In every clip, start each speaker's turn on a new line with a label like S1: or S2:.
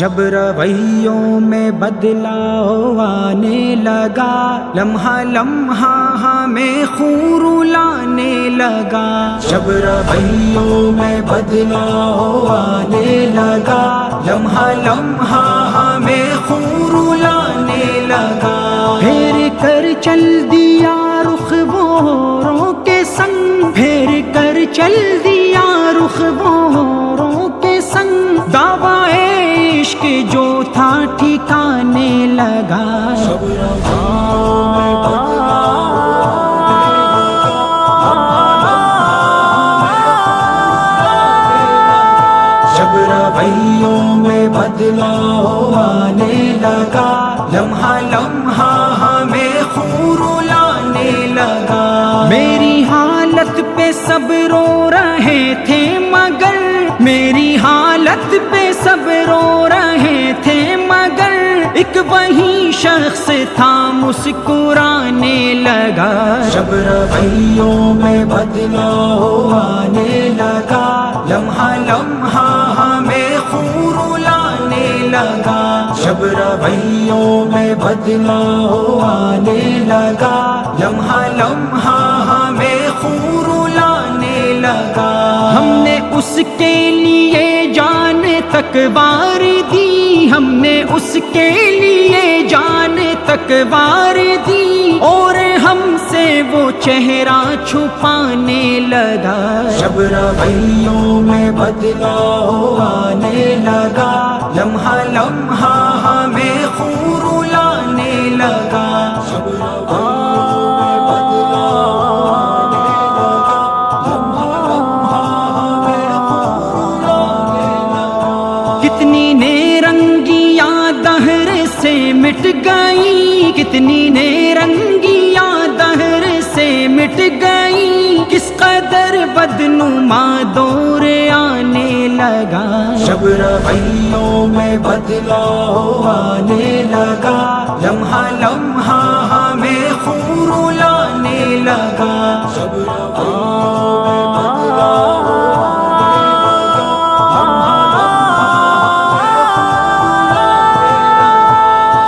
S1: جب رویوں میں بدلاؤ آنے لگا، لمحہ لمحہ ہمیں خور لانے لگا۔ جب رویوں میں بدلاؤ آنے لگا، لمحہ لمحہ ہمیں خور لانے لگا۔ پھیر کر چل دیا رخ وہوروں کے سنگ، پھیر کر چل دیا رخ وہوروں کے سنگ، دعویٰ عشق جو تھا ٹھکانے لگا۔ جب رویوں میں بدلاؤ آنے لگا، لمحہ لمحہ ہمیں خور لانے لگا۔ میری حالت پہ سب رو رہے تھے مگر، میری حالت پہ سب رو رہے تھے مگر، ایک وہی شخص تھا مسکرانے لگا۔ جب رویوں میں بدلاؤ آنے لگا، لمحہ لمحہ ہمیں خور لانے لگا۔ جب رویوں میں بدلاؤ آنے لگا، لمحہ لمحہ ہمیں خور لانے لگا۔ ہم نے اس کے لیے جان تک وار دی، ہم نے اس کے لیے جان تک وار دی، اور ہم سے وہ چہرہ چھپانے لگا۔ جب رویوں میں بدلاؤ آنے لگا، لمحہ لمحہ ہمیں خور لانے لگا۔ جب رویوں میں بدلاؤ آنے لگا، لمحہ لمحہ ہمیں خور لانے لگا۔ کتنی نے رنگیاں دہر سے مٹ گئی، کتنی نے رنگیاں دہر سے مٹ گئی، کس قدر بدنما دور آنے لگا۔ جب رویوں میں بدلاؤ آنے لگا، لمحہ لمحہ ہمیں خور لانے لگا۔ جب رویوں میں بدلاؤ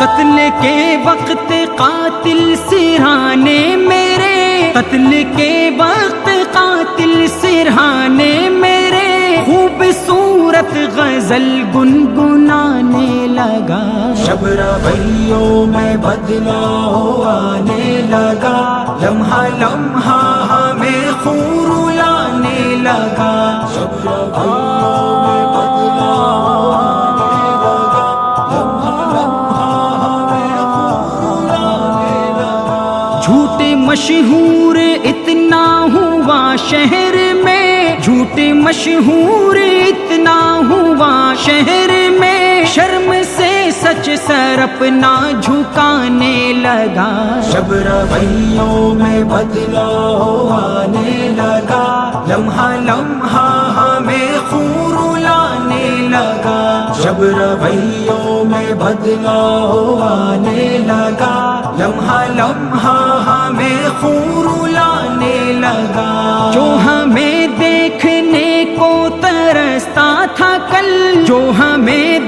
S1: قتل کے وقت قاتل سرہانے میرے، قتل کے وقت قاتل سرہانے میرے، خوبصورت غزل گنگنانے لگا۔ جب رویوں میں بدلاؤ آنے لگا، لمحہ لمحہ ہمیں خور لانے لگا۔ جب رویوں میں بدلاؤ آنے لگا، لمحہ لمحہ ہمیں خور لانے لگا۔ جھوٹ مشہور اتنا ہوا شہر میں، جھوٹ مشہور اتنا ہوا شہر میں، شرم سے سچ سر اپنا جھکانے لگا۔ جب رویوں میں بدلاؤ آنے لگا، لمحہ لمحہ ہمیں خور لانے لگا۔ جب رویوں میں بدلاؤ آنے لگا، لمحہ لمحہ ہمیں خور لانے لگا۔ جو ہمیں دیکھنے کو ترستا تھا کل، جو ہمیں